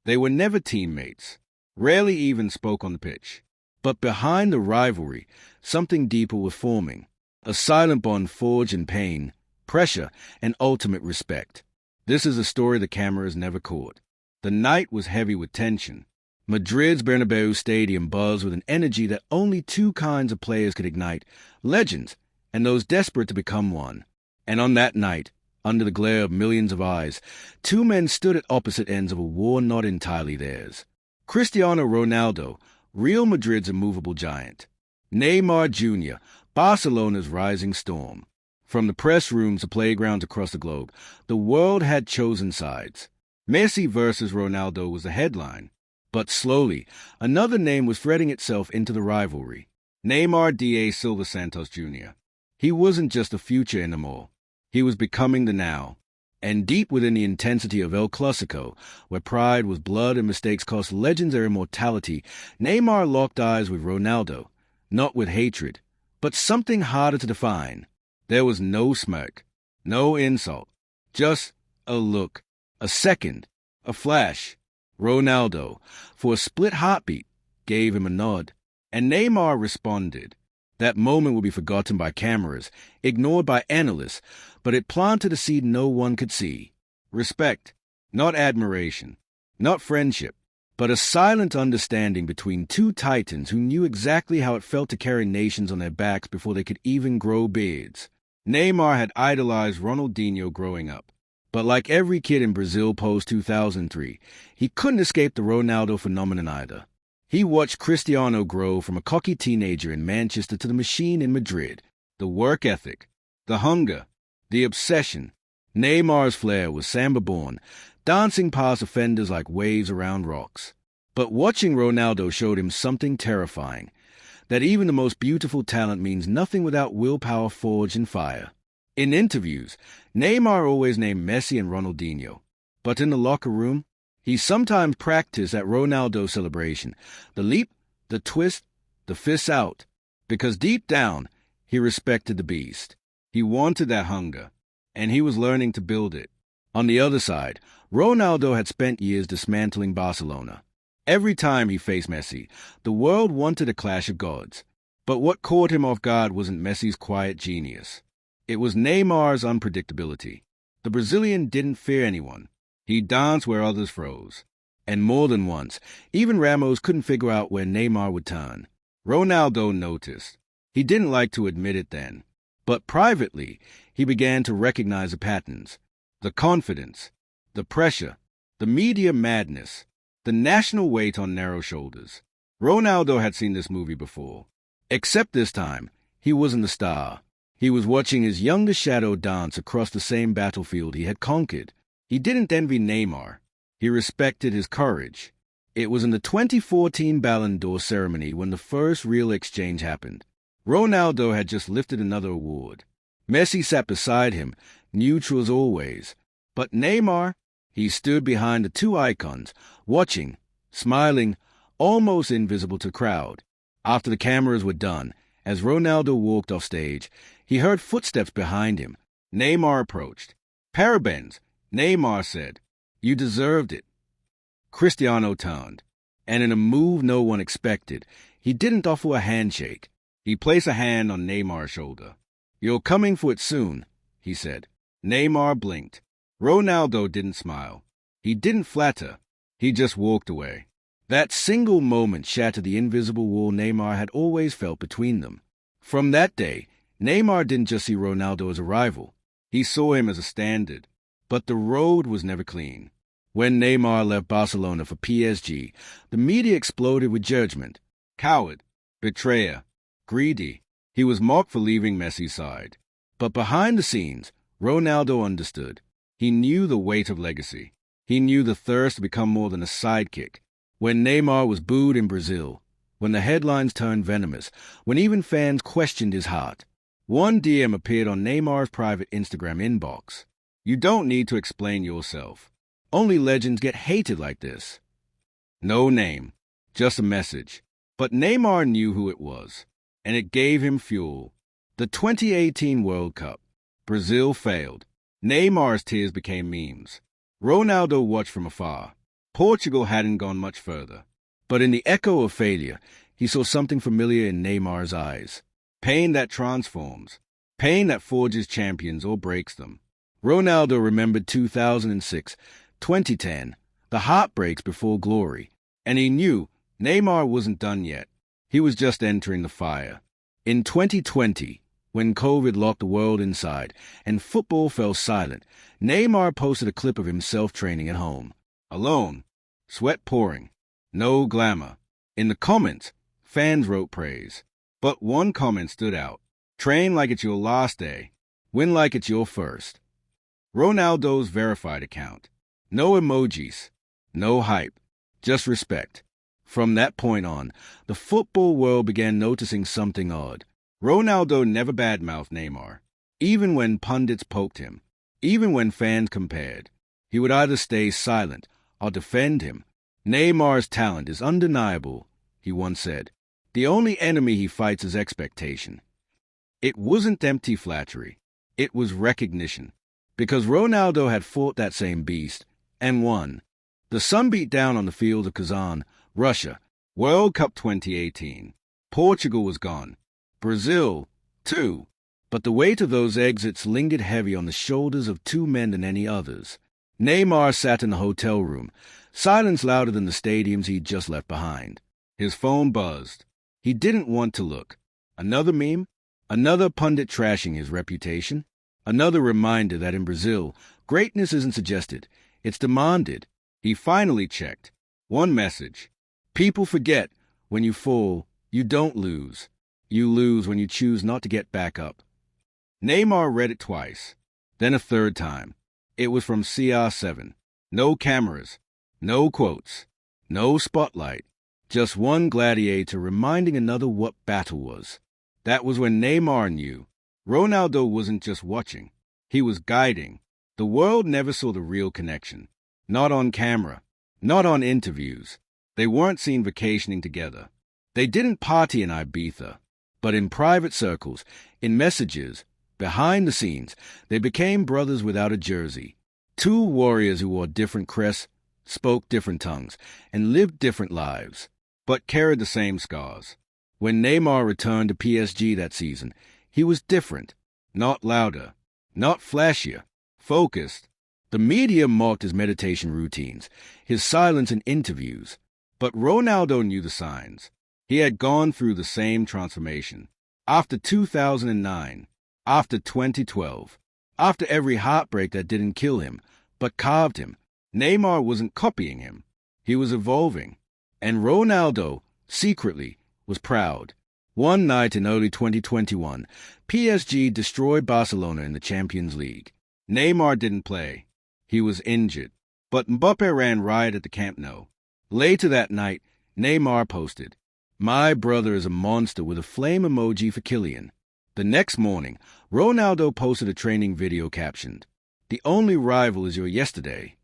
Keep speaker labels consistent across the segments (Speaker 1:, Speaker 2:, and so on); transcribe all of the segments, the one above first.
Speaker 1: They were never teammates, rarely even spoke on the pitch. But behind the rivalry, something deeper was forming, a silent bond forged in pain, pressure, and ultimate respect. This is a story the cameras never caught. The night was heavy with tension. Madrid's Bernabeu Stadium buzzed with an energy that only two kinds of players could ignite, legends and those desperate to become one. And on that night, under the glare of millions of eyes, two men stood at opposite ends of a war not entirely theirs. Cristiano Ronaldo, Real Madrid's immovable giant. Neymar Jr., Barcelona's rising storm. From the press rooms to playgrounds across the globe, the world had chosen sides. Messi versus Ronaldo was the headline. But slowly, another name was threading itself into the rivalry. Neymar da Silva Santos Jr. He wasn't just the future anymore. He was becoming the now. And deep within the intensity of El Clásico, where pride was blood and mistakes cost legends their immortality, Neymar locked eyes with Ronaldo, not with hatred, but something harder to define. There was no smirk, no insult, just a look, a second, a flash. Ronaldo, for a split heartbeat, gave him a nod, and Neymar responded. That moment will be forgotten by cameras, ignored by analysts, but it planted a seed no one could see. Respect, not admiration, not friendship, but a silent understanding between two titans who knew exactly how it felt to carry nations on their backs before they could even grow beards. Neymar had idolized Ronaldinho growing up, but like every kid in Brazil post-2003, he couldn't escape the Ronaldo phenomenon either. He watched Cristiano grow from a cocky teenager in Manchester to the machine in Madrid. The work ethic, the hunger, the obsession. Neymar's flair was samba-born, dancing past offenders like waves around rocks. But watching Ronaldo showed him something terrifying, that even the most beautiful talent means nothing without willpower forged in fire. In interviews, Neymar always named Messi and Ronaldinho, but in the locker room, he sometimes practiced at Ronaldo's celebration, the leap, the twist, the fists out, because deep down, he respected the beast. He wanted that hunger, and he was learning to build it. On the other side, Ronaldo had spent years dismantling Barcelona. Every time he faced Messi, the world wanted a clash of gods. But what caught him off guard wasn't Messi's quiet genius. It was Neymar's unpredictability. The Brazilian didn't fear anyone. He danced where others froze. And more than once, even Ramos couldn't figure out where Neymar would turn. Ronaldo noticed. He didn't like to admit it then. But privately, he began to recognize the patterns. The confidence, the pressure, the media madness, the national weight on narrow shoulders. Ronaldo had seen this movie before. Except this time, he wasn't the star. He was watching his younger shadow dance across the same battlefield he had conquered. He didn't envy Neymar. He respected his courage. It was in the 2014 Ballon d'Or ceremony when the first real exchange happened. Ronaldo had just lifted another award. Messi sat beside him, neutral as always. But Neymar, he stood behind the two icons, watching, smiling, almost invisible to the crowd. After the cameras were done, as Ronaldo walked off stage, he heard footsteps behind him. Neymar approached. "Parabéns," Neymar said. "You deserved it." Cristiano turned, and in a move no one expected, he didn't offer a handshake. He placed a hand on Neymar's shoulder. "You're coming for it soon," he said. Neymar blinked. Ronaldo didn't smile. He didn't flatter. He just walked away. That single moment shattered the invisible wall Neymar had always felt between them. From that day, Neymar didn't just see Ronaldo as a rival. He saw him as a standard. But the road was never clean. When Neymar left Barcelona for PSG, the media exploded with judgment. Coward, betrayer, greedy. He was mocked for leaving Messi's side. But behind the scenes, Ronaldo understood. He knew the weight of legacy. He knew the thirst to become more than a sidekick. When Neymar was booed in Brazil, when the headlines turned venomous, when even fans questioned his heart, one DM appeared on Neymar's private Instagram inbox. "You don't need to explain yourself. Only legends get hated like this." No name, just a message. But Neymar knew who it was, and it gave him fuel. The 2018 World Cup. Brazil failed. Neymar's tears became memes. Ronaldo watched from afar, Portugal hadn't gone much further. But in the echo of failure, he saw something familiar in Neymar's eyes. Pain that transforms. Pain that forges champions or breaks them. Ronaldo remembered 2006, 2010, the heartbreaks before glory, and he knew Neymar wasn't done yet. He was just entering the fire. In 2020, when COVID locked the world inside and football fell silent, Neymar posted a clip of himself training at home. Alone, sweat pouring, no glamour. In the comments, fans wrote praise. But one comment stood out. Train like it's your last day. Win like it's your first. Ronaldo's verified account. No emojis. No hype. Just respect. From that point on, the football world began noticing something odd. Ronaldo never badmouthed Neymar. Even when pundits poked him. Even when fans compared. He would either stay silent or defend him. Neymar's talent is undeniable, he once said. The only enemy he fights is expectation. It wasn't empty flattery. It was recognition. Because Ronaldo had fought that same beast and won. The sun beat down on the field of Kazan, Russia, World Cup 2018. Portugal was gone. Brazil, too. But the weight of those exits lingered heavy on the shoulders of two men than any others. Neymar sat in the hotel room, silence louder than the stadiums he'd just left behind. His phone buzzed. He didn't want to look. Another meme? Another pundit trashing his reputation? Another reminder that in Brazil, greatness isn't suggested, it's demanded. He finally checked. One message. People forget, when you fall, you don't lose. You lose when you choose not to get back up. Neymar read it twice, then a third time. It was from CR7. No cameras, no quotes, no spotlight. Just one gladiator reminding another what battle was. That was when Neymar knew. Ronaldo wasn't just watching. He was guiding. The world never saw the real connection. Not on camera. Not on interviews. They weren't seen vacationing together. They didn't party in Ibiza. But in private circles, in messages, behind the scenes, they became brothers without a jersey. Two warriors who wore different crests, spoke different tongues, and lived different lives, but carried the same scars. When Neymar returned to PSG that season, he was different, not louder, not flashier, focused. The media mocked his meditation routines, his silence in interviews, but Ronaldo knew the signs. He had gone through the same transformation. After 2009, after 2012, after every heartbreak that didn't kill him, but carved him, Neymar wasn't copying him. He was evolving. And Ronaldo, secretly, was proud. One night in early 2021, PSG destroyed Barcelona in the Champions League. Neymar didn't play. He was injured. But Mbappé ran riot at the Camp Nou. Later that night, Neymar posted, "My brother is a monster," with a flame emoji for Kylian. The next morning, Ronaldo posted a training video captioned, "The only rival is your yesterday."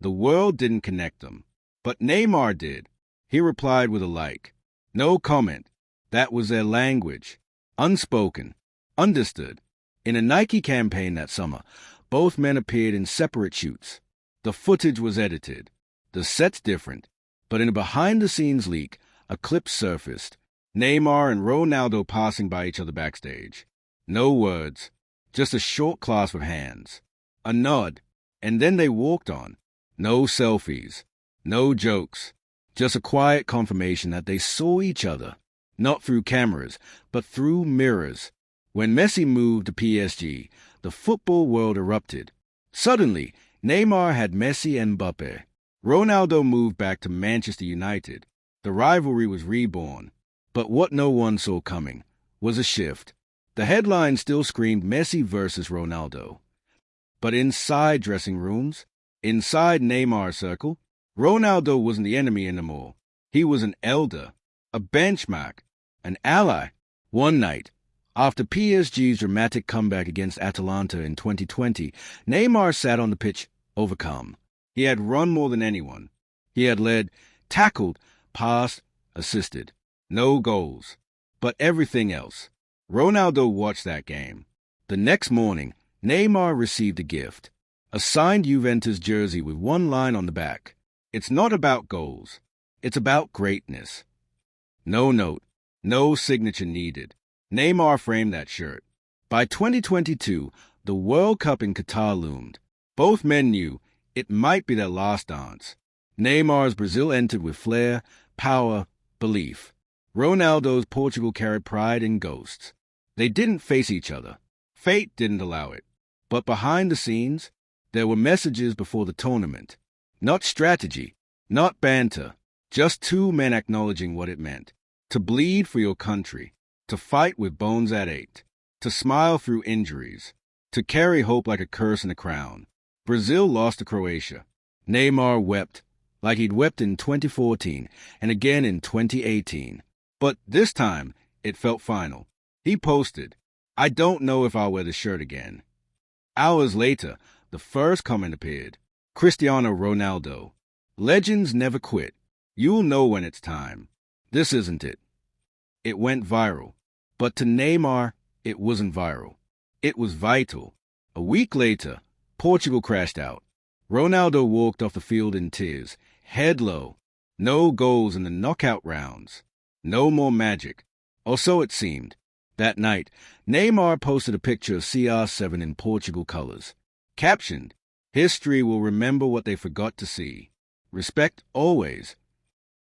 Speaker 1: The world didn't connect them, but Neymar did. He replied with a like. No comment. That was their language. Unspoken. Understood. In a Nike campaign that summer, both men appeared in separate shoots. The footage was edited. The sets different. But in a behind-the-scenes leak, a clip surfaced. Neymar and Ronaldo passing by each other backstage. No words. Just a short clasp of hands. A nod. And then they walked on. No selfies. No jokes. Just a quiet confirmation that they saw each other. Not through cameras, but through mirrors. When Messi moved to PSG, the football world erupted. Suddenly, Neymar had Messi and Mbappé. Ronaldo moved back to Manchester United. The rivalry was reborn. But what no one saw coming was a shift. The headline still screamed Messi versus Ronaldo. But inside dressing rooms, inside Neymar's circle, Ronaldo wasn't the enemy anymore. He was an elder, a benchmark, an ally. One night, after PSG's dramatic comeback against Atalanta in 2020, Neymar sat on the pitch, overcome. He had run more than anyone. He had led, tackled, passed, assisted. No goals, but everything else. Ronaldo watched that game. The next morning, Neymar received a gift, a signed Juventus jersey with one line on the back. It's not about goals. It's about greatness. No note, no signature needed. Neymar framed that shirt. By 2022, the World Cup in Qatar loomed. Both men knew it might be their last dance. Neymar's Brazil entered with flair, power, belief. Ronaldo's Portugal carried pride and ghosts. They didn't face each other. Fate didn't allow it. But behind the scenes, there were messages before the tournament. Not strategy, not banter, just two men acknowledging what it meant. To bleed for your country, to fight with bones that ached, to smile through injuries, to carry hope like a curse and a crown. Brazil lost to Croatia. Neymar wept like he'd wept in 2014 and again in 2018. But this time, it felt final. He posted, "I don't know if I'll wear the shirt again." Hours later, the first comment appeared. Cristiano Ronaldo. Legends never quit. You'll know when it's time. This isn't it. It went viral. But to Neymar, it wasn't viral. It was vital. A week later, Portugal crashed out. Ronaldo walked off the field in tears, head low. No goals in the knockout rounds. No more magic. Or so it seemed. That night, Neymar posted a picture of CR7 in Portugal colors. Captioned, "History will remember what they forgot to see. Respect always."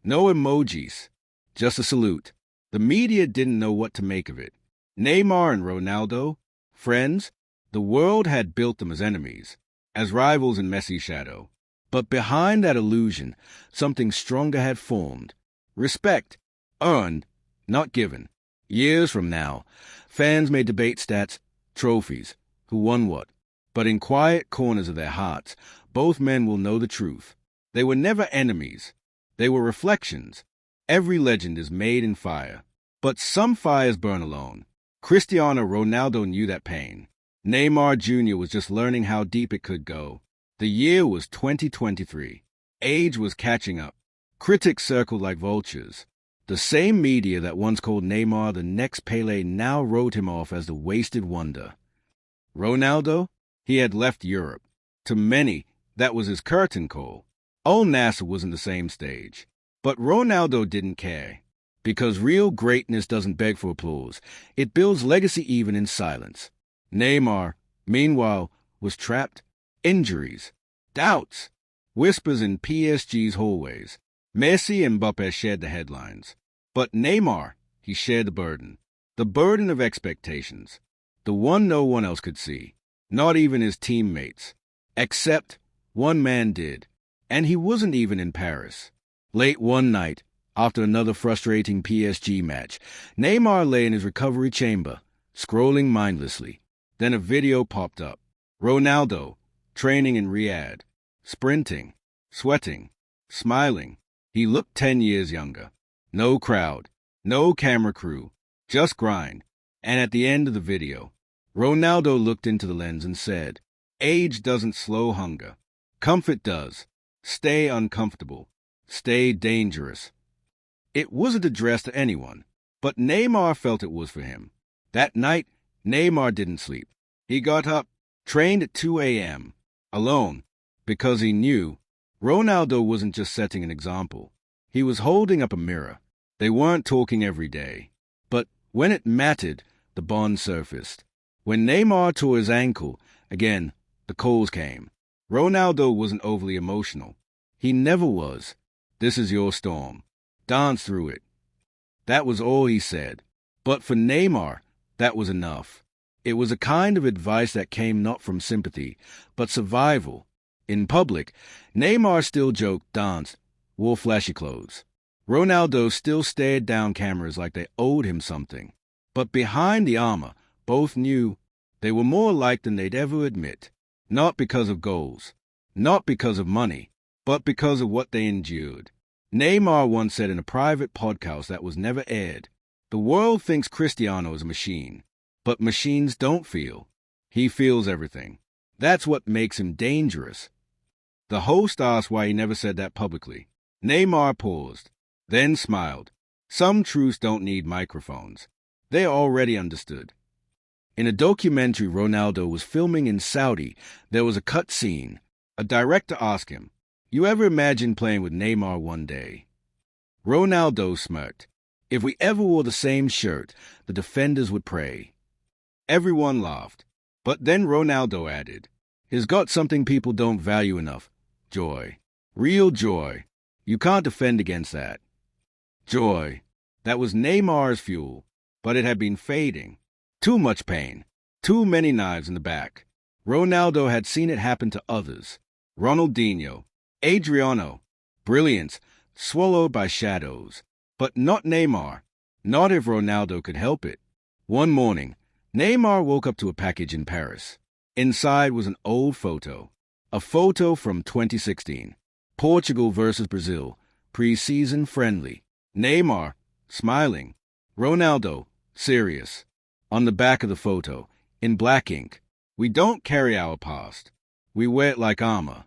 Speaker 1: No emojis, just a salute. The media didn't know what to make of it. Neymar and Ronaldo, friends, the world had built them as enemies, as rivals in Messi's shadow. But behind that illusion, something stronger had formed. Respect, earned, not given. Years from now, fans may debate stats, trophies, who won what. But in quiet corners of their hearts, both men will know the truth. They were never enemies. They were reflections. Every legend is made in fire. But some fires burn alone. Cristiano Ronaldo knew that pain. Neymar Jr. was just learning how deep it could go. The year was 2023. Age was catching up. Critics circled like vultures. The same media that once called Neymar the next Pelé now wrote him off as the wasted wonder. Ronaldo? He had left Europe. To many, that was his curtain call. Al Nassr was in the same stage. But Ronaldo didn't care. Because real greatness doesn't beg for applause. It builds legacy even in silence. Neymar, meanwhile, was trapped. Injuries. Doubts. Whispers in PSG's hallways. Messi and Mbappé shared the headlines. But Neymar, he shared the burden. The burden of expectations. The one no one else could see. Not even his teammates. Except one man did. And he wasn't even in Paris. Late one night, after another frustrating PSG match, Neymar lay in his recovery chamber, scrolling mindlessly. Then a video popped up. Ronaldo, training in Riyadh, sprinting, sweating, smiling. He looked 10 years younger. No crowd, no camera crew, just grind. And at the end of the video, Ronaldo looked into the lens and said, "Age doesn't slow hunger. Comfort does. Stay uncomfortable. Stay dangerous." It wasn't addressed to anyone, but Neymar felt it was for him. That night, Neymar didn't sleep. He got up, trained at 2 a.m., alone, because he knew Ronaldo wasn't just setting an example. He was holding up a mirror. They weren't talking every day. But when it mattered, the bond surfaced. When Neymar tore his ankle, again, the coals came. Ronaldo wasn't overly emotional. He never was. "This is your storm. Dance through it." That was all he said. But for Neymar, that was enough. It was a kind of advice that came not from sympathy, but survival. In public, Neymar still joked, danced, wore flashy clothes. Ronaldo still stared down cameras like they owed him something. But behind the armor, both knew they were more alike than they'd ever admit. Not because of goals, not because of money, but because of what they endured. Neymar once said in a private podcast that was never aired, "The world thinks Cristiano is a machine, but machines don't feel. He feels everything. That's what makes him dangerous." The host asked why he never said that publicly. Neymar paused, then smiled. Some truths don't need microphones. They're already understood. In a documentary Ronaldo was filming in Saudi, there was a cut scene. A director asked him, You ever imagine playing with Neymar one day? Ronaldo smirked. If we ever wore the same shirt, the defenders would pray. Everyone laughed. But then Ronaldo added, he's got something people don't value enough. Joy. Real joy. You can't defend against that. Joy. That was Neymar's fuel, but it had been fading. Too much pain. Too many knives in the back. Ronaldo had seen it happen to others. Ronaldinho. Adriano. Brilliance. Swallowed by shadows. But not Neymar. Not if Ronaldo could help it. One morning, Neymar woke up to a package in Paris. Inside was an old photo. A photo from 2016. Portugal versus Brazil. Pre-season friendly. Neymar, smiling. Ronaldo, serious. On the back of the photo, in black ink, we don't carry our past. We wear it like armor.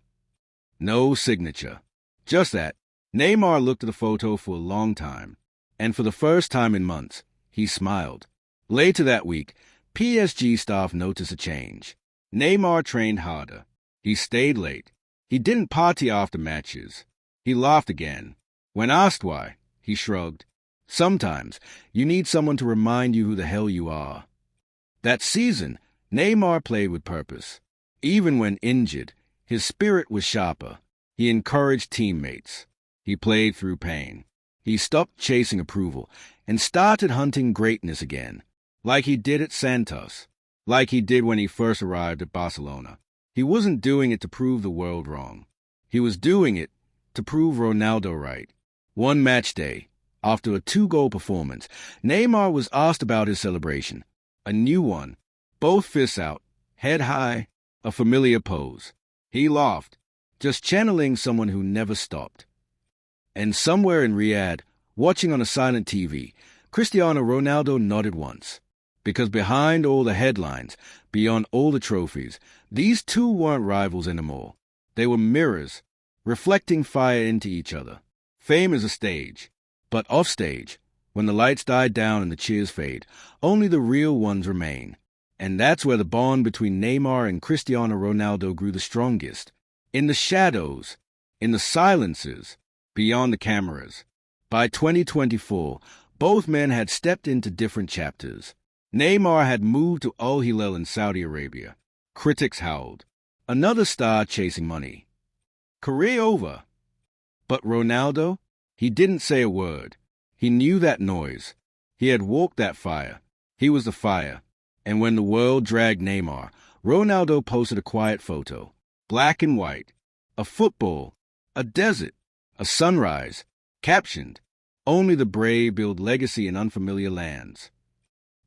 Speaker 1: No signature. Just that. Neymar looked at the photo for a long time, and for the first time in months, he smiled. Later that week, PSG staff noticed a change. Neymar trained harder. He stayed late. He didn't party after matches. He laughed again. When asked why, he shrugged. Sometimes you need someone to remind you who the hell you are. That season, Neymar played with purpose. Even when injured, his spirit was sharper. He encouraged teammates. He played through pain. He stopped chasing approval and started hunting greatness again, like he did at Santos, like he did when he first arrived at Barcelona. He wasn't doing it to prove the world wrong. He was doing it to prove Ronaldo right. One match day, after a 2-goal performance, Neymar was asked about his celebration. A new one, both fists out, head high, a familiar pose. He laughed, just channeling someone who never stopped. And somewhere in Riyadh, watching on a silent TV, Cristiano Ronaldo nodded once. Because behind all the headlines, beyond all the trophies, these two weren't rivals anymore. They were mirrors, reflecting fire into each other. Fame is a stage, but off stage, when the lights die down and the cheers fade, only the real ones remain. And that's where the bond between Neymar and Cristiano Ronaldo grew the strongest. In the shadows, in the silences, beyond the cameras. By 2024, both men had stepped into different chapters. Neymar had moved to Al Hilal in Saudi Arabia. Critics howled. Another star chasing money. Career over. But Ronaldo? He didn't say a word. He knew that noise. He had walked that fire. He was the fire. And when the world dragged Neymar, Ronaldo posted a quiet photo. Black and white. A football. A desert. A sunrise. Captioned, "Only the brave build legacy in unfamiliar lands."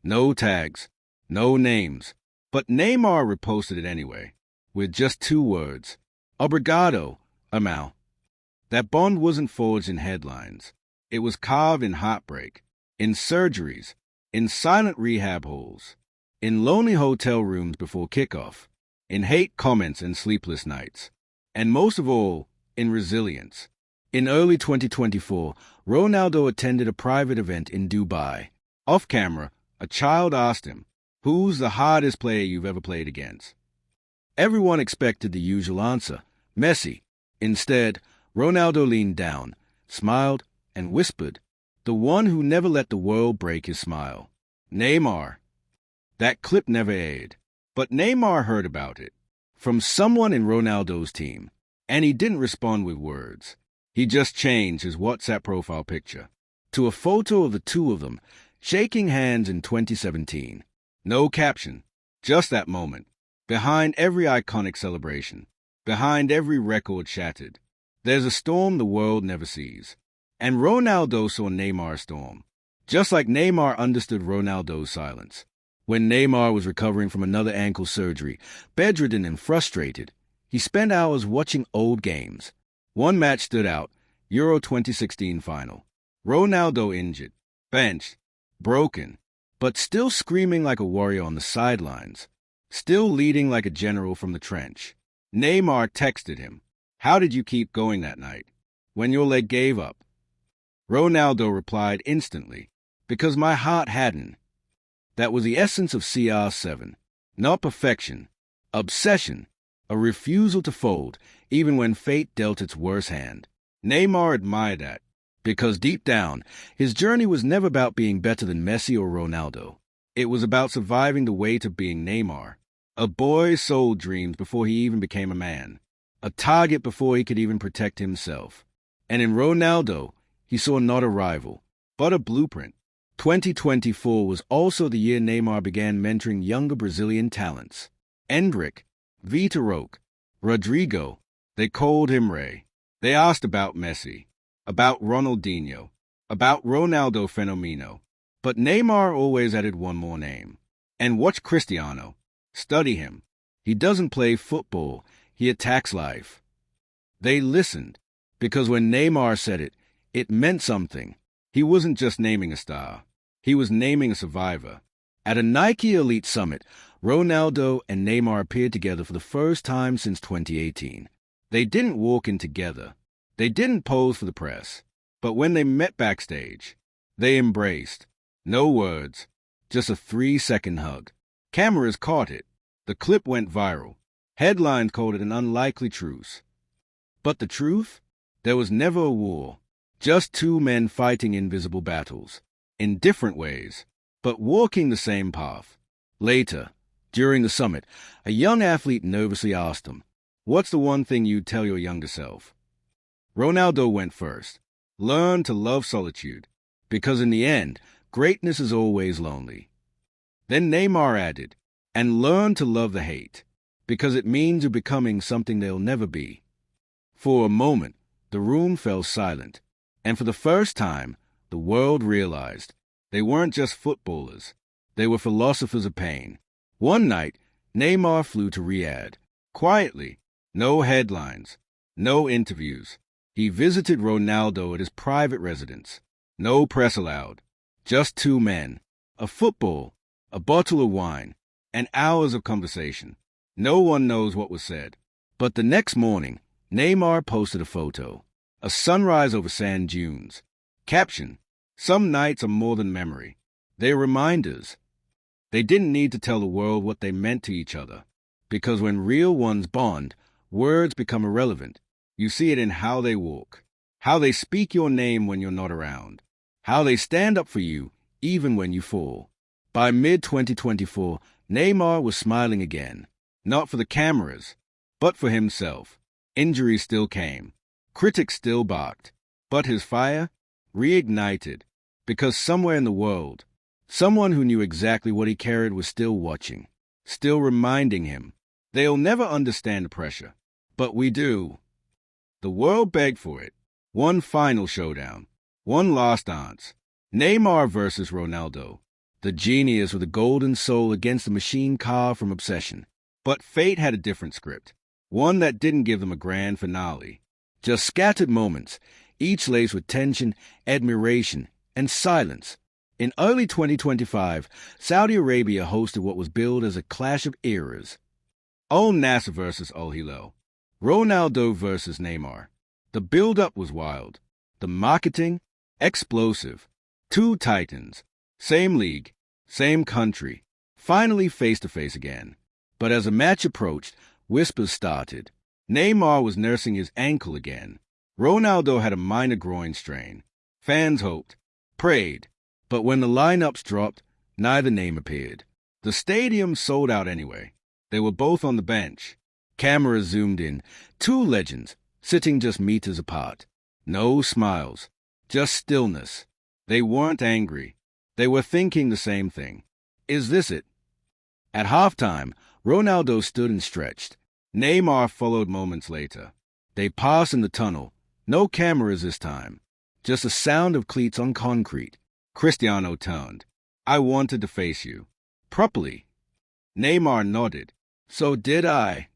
Speaker 1: No tags. No names. But Neymar reposted it anyway, with just 2 words. Obrigado, Amal. That bond wasn't forged in headlines. It was carved in heartbreak, in surgeries, in silent rehab holes, in lonely hotel rooms before kickoff, in hate comments and sleepless nights, and most of all, in resilience. In early 2024, Ronaldo attended a private event in Dubai. Off camera, a child asked him, "Who's the hardest player you've ever played against?" Everyone expected the usual answer, Messi. Instead, Ronaldo leaned down, smiled, and whispered, "The one who never let the world break his smile. Neymar." That clip never aired, but Neymar heard about it from someone in Ronaldo's team, and he didn't respond with words. He just changed his WhatsApp profile picture to a photo of the two of them shaking hands in 2017. No caption, just that moment. Behind every iconic celebration, behind every record shattered, there's a storm the world never sees. And Ronaldo saw Neymar's storm, just like Neymar understood Ronaldo's silence. When Neymar was recovering from another ankle surgery, bedridden and frustrated, he spent hours watching old games. One match stood out, Euro 2016 final. Ronaldo injured, benched, broken, but still screaming like a warrior on the sidelines, still leading like a general from the trench. Neymar texted him, "How did you keep going that night, when your leg gave up?" Ronaldo replied instantly, "Because my heart hadn't." That was the essence of CR7. Not perfection, obsession. a refusal to fold, even when fate dealt its worst hand. Neymar admired that, because deep down, his journey was never about being better than Messi or Ronaldo. It was about surviving the weight of being Neymar. A boy sold dreams before he even became a man. A target before he could even protect himself. And in Ronaldo, he saw not a rival, but a blueprint. 2024 was also the year Neymar began mentoring younger Brazilian talents. Endrick, Vitor Roque, Rodrigo, they called him Ray. They asked about Messi, about Ronaldinho, about Ronaldo Fenomeno. But Neymar always added one more name. And watch Cristiano. Study him. He doesn't play football, he attacks life. They listened, because when Neymar said it, it meant something. He wasn't just naming a star. He was naming a survivor. At a Nike Elite Summit, Ronaldo and Neymar appeared together for the first time since 2018. They didn't walk in together. They didn't pose for the press. But when they met backstage, they embraced. No words, just a 3-second hug. Cameras caught it. The clip went viral. Headlines called it an unlikely truce. But the truth? There was never a war. Just two men fighting invisible battles. In different ways, but walking the same path. Later, during the summit, a young athlete nervously asked him, "What's the one thing you'd tell your younger self?" Ronaldo went first. Learn to love solitude, because in the end, greatness is always lonely. Then Neymar added, "And learn to love the hate, because it means you're becoming something they'll never be." For a moment, the room fell silent, and for the first time, the world realized they weren't just footballers. They were philosophers of pain. One night, Neymar flew to Riyadh. Quietly, no headlines, no interviews. He visited Ronaldo at his private residence. No press allowed. Just two men. A football, a bottle of wine, and hours of conversation. No one knows what was said. But the next morning, Neymar posted a photo. A sunrise over sand dunes. Caption, "Some nights are more than memory. They're reminders." They didn't need to tell the world what they meant to each other, because when real ones bond, words become irrelevant. You see it in how they walk, how they speak your name when you're not around, how they stand up for you even when you fall. By mid-2024, Neymar was smiling again, not for the cameras, but for himself. Injuries still came. Critics still barked. But his fire reignited, because somewhere in the world, someone who knew exactly what he carried was still watching, still reminding him. They'll never understand the pressure, but we do. The world begged for it. One final showdown. One last dance. Neymar versus Ronaldo. The genius with a golden soul against the machine carved from obsession. But fate had a different script. One that didn't give them a grand finale. Just scattered moments, each laced with tension, admiration, and silence. In early 2025, Saudi Arabia hosted what was billed as a clash of eras. Al Nassr versus Al Hilal. Ronaldo versus Neymar. The build-up was wild. The marketing, explosive. Two titans. Same league, same country. Finally face-to-face again. But as the match approached, whispers started. Neymar was nursing his ankle again. Ronaldo had a minor groin strain. Fans hoped, prayed. But when the lineups dropped, neither name appeared. The stadium sold out anyway. They were both on the bench. Cameras zoomed in. Two legends, sitting just meters apart. No smiles, just stillness. They weren't angry. They were thinking the same thing. Is this it? At halftime, Ronaldo stood and stretched. Neymar followed moments later. They passed in the tunnel. No cameras this time. Just a sound of cleats on concrete. Cristiano turned. "I wanted to face you. Properly." Neymar nodded. "So did I."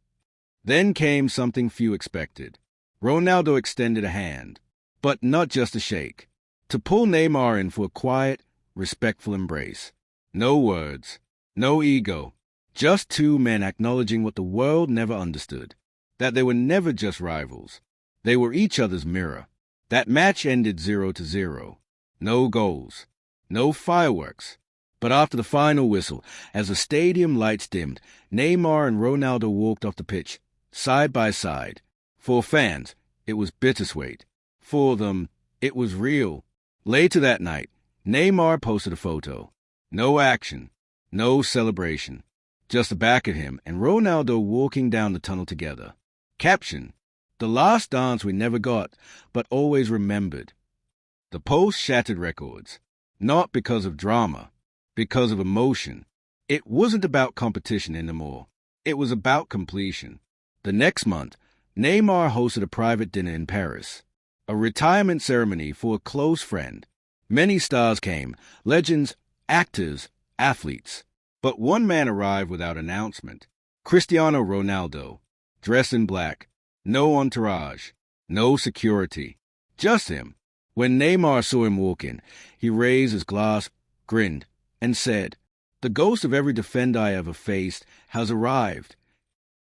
Speaker 1: Then came something few expected. Ronaldo extended a hand, but not just a shake, to pull Neymar in for a quiet, respectful embrace. No words, no ego, just two men acknowledging what the world never understood, that they were never just rivals. They were each other's mirror. That match ended 0-0. No goals, no fireworks. But after the final whistle, as the stadium lights dimmed, Neymar and Ronaldo walked off the pitch, side by side. For fans, it was bittersweet. For them, it was real. Later that night, Neymar posted a photo. No action, no celebration. Just the back of him and Ronaldo walking down the tunnel together. Caption: the last dance we never got, but always remembered. The post shattered records. Not because of drama, because of emotion. It wasn't about competition anymore. It was about completion. The next month, Neymar hosted a private dinner in Paris. A retirement ceremony for a close friend. Many stars came, legends, actors, athletes. But one man arrived without announcement. Cristiano Ronaldo, dressed in black. No entourage, no security. Just him. When Neymar saw him walk in, he raised his glass, grinned, and said, "The ghost of every defender I ever faced has arrived."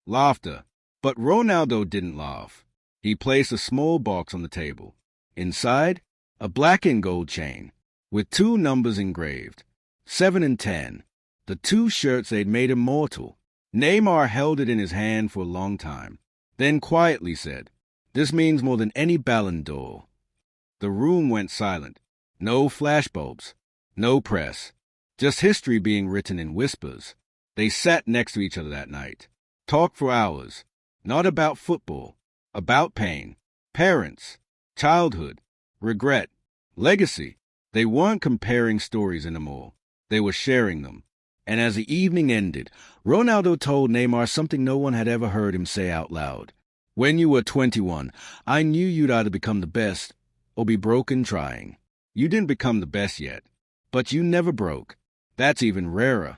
Speaker 1: Laughter. But Ronaldo didn't laugh. He placed a small box on the table. Inside, a black and gold chain, with 2 numbers engraved, 7 and 10, the 2 shirts they'd made immortal. Neymar held it in his hand for a long time, then quietly said, "This means more than any Ballon d'Or." The room went silent. No flashbulbs, no press, just history being written in whispers. They sat next to each other that night, talked for hours, not about football, about pain, parents, childhood, regret, legacy. They weren't comparing stories anymore. They were sharing them. And as the evening ended, Ronaldo told Neymar something no one had ever heard him say out loud. "When you were 21, I knew you'd either become the best or be broken trying. You didn't become the best yet, but you never broke. That's even rarer."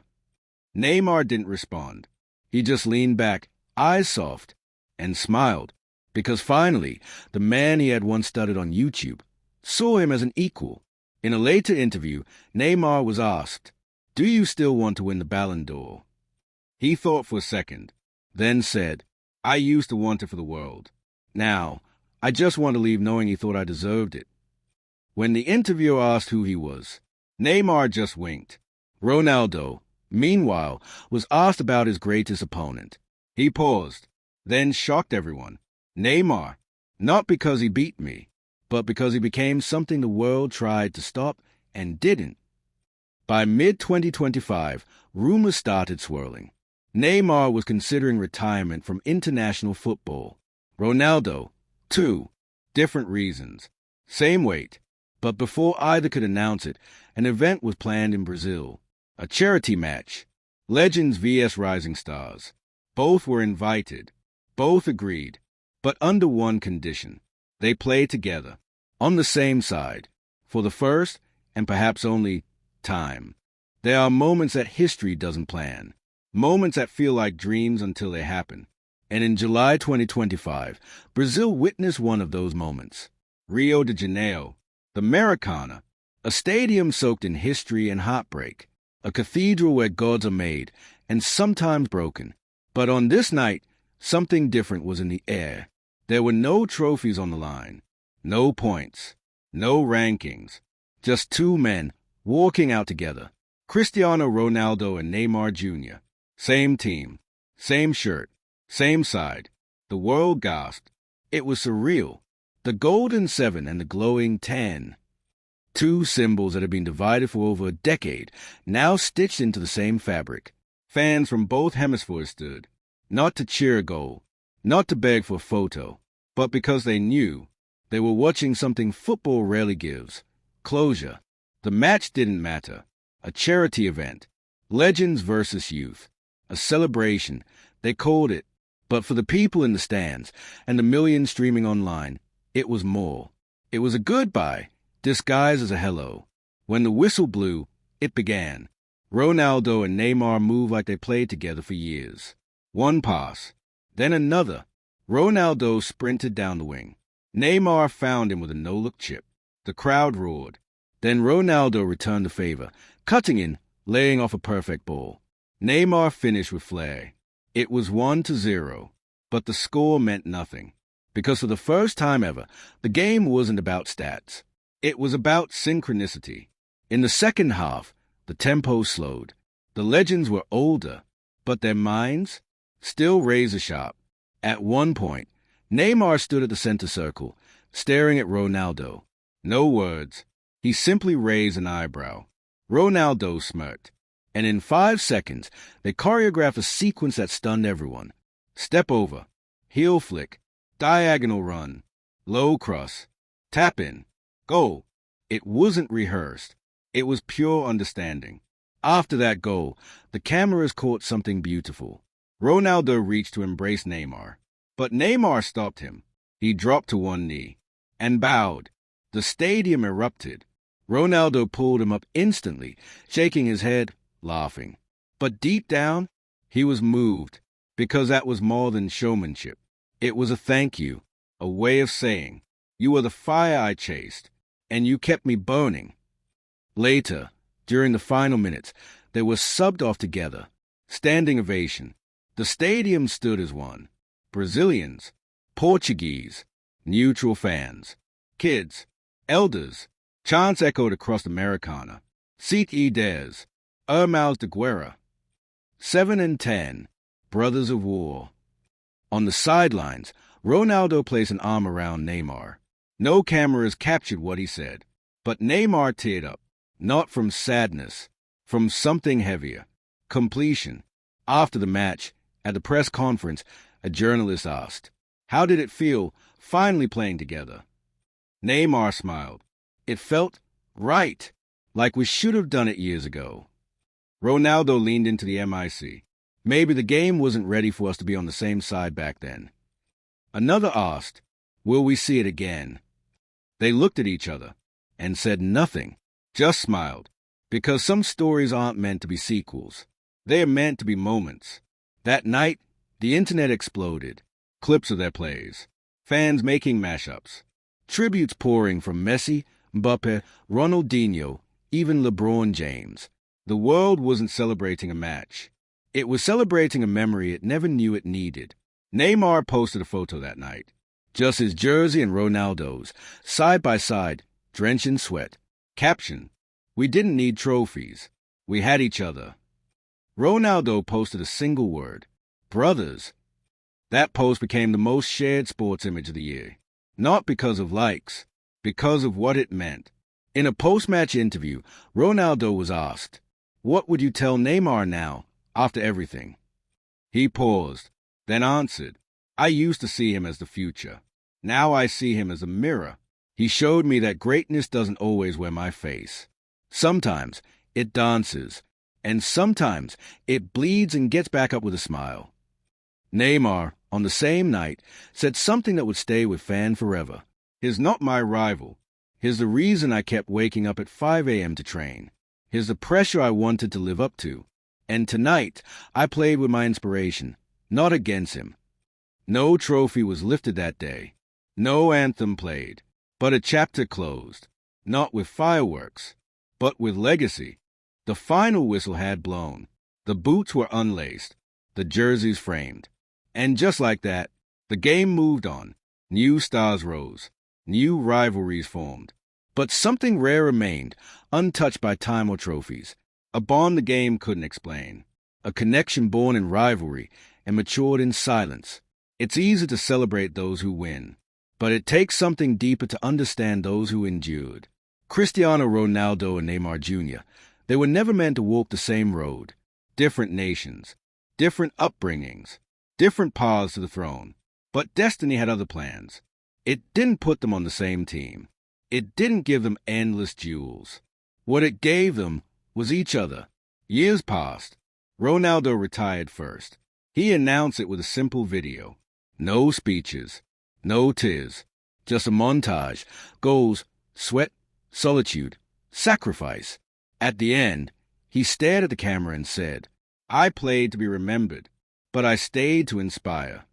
Speaker 1: Neymar didn't respond. He just leaned back, eyes soft, and smiled, because finally, the man he had once studied on YouTube saw him as an equal. In a later interview, Neymar was asked, "Do you still want to win the Ballon d'Or?" He thought for a second, then said, "I used to want it for the world. Now, I just want to leave knowing he thought I deserved it." When the interviewer asked who he was, Neymar just winked. Ronaldo, meanwhile, was asked about his greatest opponent. He paused, then shocked everyone. "Neymar, not because he beat me, but because he became something the world tried to stop and didn't." By mid-2025, rumors started swirling. Neymar was considering retirement from international football. Ronaldo, too. Different reasons. Same weight. But before either could announce it, an event was planned in Brazil. A charity match. Legends vs. Rising Stars. Both were invited. Both agreed. But under one condition. They play together. On the same side. For the first, and perhaps only, time. There are moments that history doesn't plan. Moments that feel like dreams until they happen. And in July 2025, Brazil witnessed one of those moments. Rio de Janeiro, the Maracanã, a stadium soaked in history and heartbreak, a cathedral where gods are made and sometimes broken. But on this night, something different was in the air. There were no trophies on the line, no points, no rankings, just 2 men walking out together. Cristiano Ronaldo and Neymar Jr. Same team, same shirt, same side. The world gasped. It was surreal. The golden 7 and the glowing 10. 2 symbols that had been divided for over a decade, now stitched into the same fabric. Fans from both hemispheres stood, not to cheer a goal, not to beg for a photo, but because they knew they were watching something football rarely gives: closure. The match didn't matter. A charity event. Legends versus youth. A celebration. They called it. But for the people in the stands and the millions streaming online, it was more. It was a goodbye, disguised as a hello. When the whistle blew, it began. Ronaldo and Neymar moved like they played together for years. One pass, then another. Ronaldo sprinted down the wing. Neymar found him with a no-look chip. The crowd roared. Then Ronaldo returned the favor, cutting in, laying off a perfect ball. Neymar finished with flair. It was 1-0, but the score meant nothing. Because for the first time ever, the game wasn't about stats. It was about synchronicity. In the second half, the tempo slowed. The legends were older, but their minds still razor-sharp. At one point, Neymar stood at the center circle, staring at Ronaldo. No words. He simply raised an eyebrow. Ronaldo smirked, and in 5 seconds, they choreographed a sequence that stunned everyone. Step over, heel flick, diagonal run, low cross, tap in, goal. It wasn't rehearsed. It was pure understanding. After that goal, the cameras caught something beautiful. Ronaldo reached to embrace Neymar, but Neymar stopped him. He dropped to one knee and bowed. The stadium erupted. Ronaldo pulled him up instantly, shaking his head, laughing. But deep down, he was moved, because that was more than showmanship. It was a thank you, a way of saying, you were the fire I chased, and you kept me burning. Later, during the final minutes, they were subbed off together. Standing ovation. The stadium stood as one. Brazilians, Portuguese, neutral fans, kids, elders. Chants echoed across Americana. Seat e des, Irmãos de Guerra. 7 and 10, brothers of war. On the sidelines, Ronaldo placed an arm around Neymar. No cameras captured what he said, but Neymar teared up, not from sadness, from something heavier, completion. After the match, at the press conference, a journalist asked, "How did it feel finally playing together?" Neymar smiled. "It felt right, like we should have done it years ago." Ronaldo leaned into the mic. "Maybe the game wasn't ready for us to be on the same side back then." Another asked, "Will we see it again?" They looked at each other and said nothing, just smiled, because some stories aren't meant to be sequels. They are meant to be moments. That night, the internet exploded. Clips of their plays, fans making mashups, tributes pouring from Messi, Mbappe, Ronaldinho, even LeBron James. The world wasn't celebrating a match. It was celebrating a memory it never knew it needed. Neymar posted a photo that night. Just his jersey and Ronaldo's, side by side, drenched in sweat. Caption, "We didn't need trophies. We had each other." Ronaldo posted a single word, "Brothers." That post became the most shared sports image of the year. Not because of likes, because of what it meant. In a post-match interview, Ronaldo was asked, "What would you tell Neymar now, after everything?" He paused, then answered, "I used to see him as the future. Now I see him as a mirror. He showed me that greatness doesn't always wear my face. Sometimes it dances, and sometimes it bleeds and gets back up with a smile." Neymar, on the same night, said something that would stay with fans forever. "He's not my rival. He's the reason I kept waking up at 5 a.m. to train. He's the pressure I wanted to live up to. And tonight, I played with my inspiration, not against him." No trophy was lifted that day. No anthem played. But a chapter closed. Not with fireworks, but with legacy. The final whistle had blown. The boots were unlaced. The jerseys framed. And just like that, the game moved on. New stars rose. New rivalries formed. But something rare remained, untouched by time or trophies. A bond the game couldn't explain. A connection born in rivalry and matured in silence. It's easy to celebrate those who win, but it takes something deeper to understand those who endured. Cristiano Ronaldo and Neymar Jr., they were never meant to walk the same road. Different nations, different upbringings, different paths to the throne. But destiny had other plans. It didn't put them on the same team. It didn't give them endless duels. What it gave them was each other. Years passed. Ronaldo retired first. He announced it with a simple video. No speeches, no tears, just a montage. Goals, sweat, solitude, sacrifice. At the end, he stared at the camera and said, "I played to be remembered, but I stayed to inspire."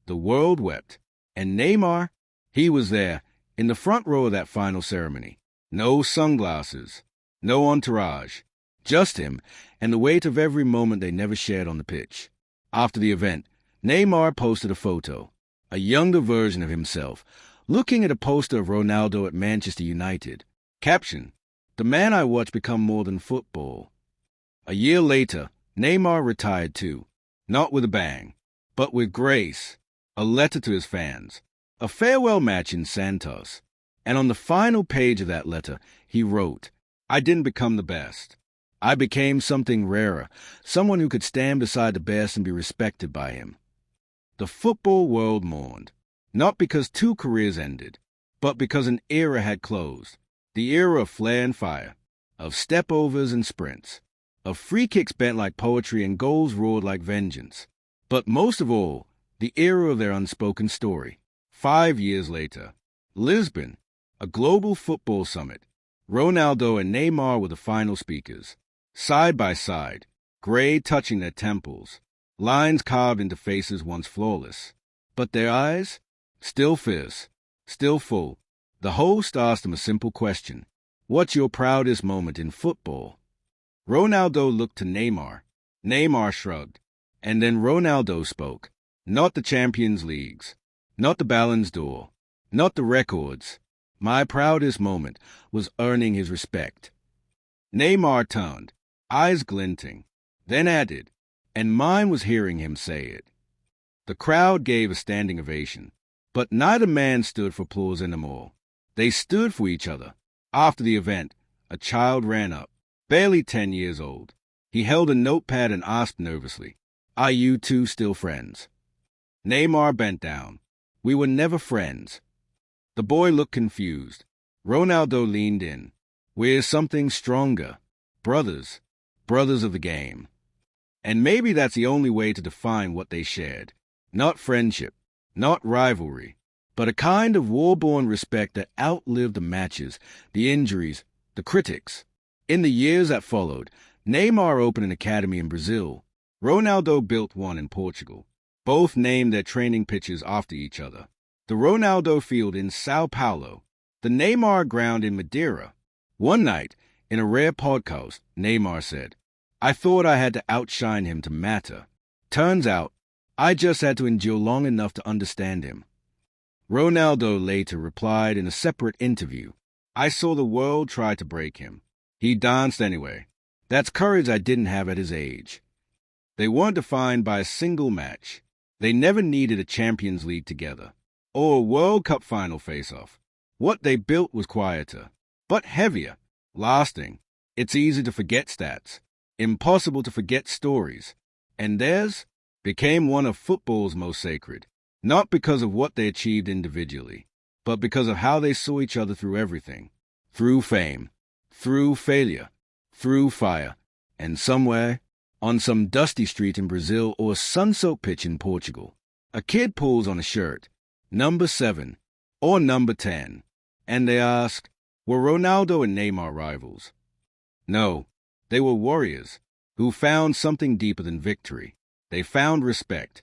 Speaker 1: The world wept, and Neymar, he was there, in the front row of that final ceremony. No sunglasses, no entourage, just him and the weight of every moment they never shared on the pitch. After the event, Neymar posted a photo, a younger version of himself, looking at a poster of Ronaldo at Manchester United. Caption, "The man I watched become more than football." A year later, Neymar retired too, not with a bang, but with grace. a letter to his fans, a farewell match in Santos. And on the final page of that letter, he wrote, "I didn't become the best. I became something rarer, someone who could stand beside the best and be respected by him." The football world mourned, not because two careers ended, but because an era had closed. The era of flair and fire, of step-overs and sprints, of free kicks bent like poetry and goals roared like vengeance. But most of all, the era of their unspoken story. 5 years later, Lisbon, a global football summit. Ronaldo and Neymar were the final speakers. Side by side, gray touching their temples, lines carved into faces once flawless. But their eyes, still fierce, still full. The host asked them a simple question. "What's your proudest moment in football?" Ronaldo looked to Neymar. Neymar shrugged. And then Ronaldo spoke. "Not the Champions Leagues, not the Ballon d'Or, not the records. My proudest moment was earning his respect." Neymar turned, eyes glinting, then added, "And mine was hearing him say it." The crowd gave a standing ovation, but neither man stood for applause anymore. They stood for each other. After the event, a child ran up, barely 10 years old. He held a notepad and asked nervously, "Are you two still friends?" Neymar bent down. "We were never friends." The boy looked confused. Ronaldo leaned in. "We're something stronger. Brothers. Brothers of the game." And maybe that's the only way to define what they shared. Not friendship, not rivalry, but a kind of war-born respect that outlived the matches, the injuries, the critics. In the years that followed, Neymar opened an academy in Brazil. Ronaldo built one in Portugal. Both named their training pitches after each other. The Ronaldo field in Sao Paulo, the Neymar ground in Madeira. One night, in a rare podcast, Neymar said, "I thought I had to outshine him to matter. Turns out, I just had to endure long enough to understand him." Ronaldo later replied in a separate interview, "I saw the world try to break him. He danced anyway. That's courage I didn't have at his age." They weren't defined by a single match. They never needed a Champions League together, or a World Cup final face-off. What they built was quieter, but heavier, lasting. It's easy to forget stats, impossible to forget stories, and theirs became one of football's most sacred, not because of what they achieved individually, but because of how they saw each other through everything, through fame, through failure, through fire, and somewhere, on some dusty street in Brazil or a sun-soaked pitch in Portugal, a kid pulls on a shirt, number 7 or number 10, and they ask, were Ronaldo and Neymar rivals? No, they were warriors who found something deeper than victory. They found respect,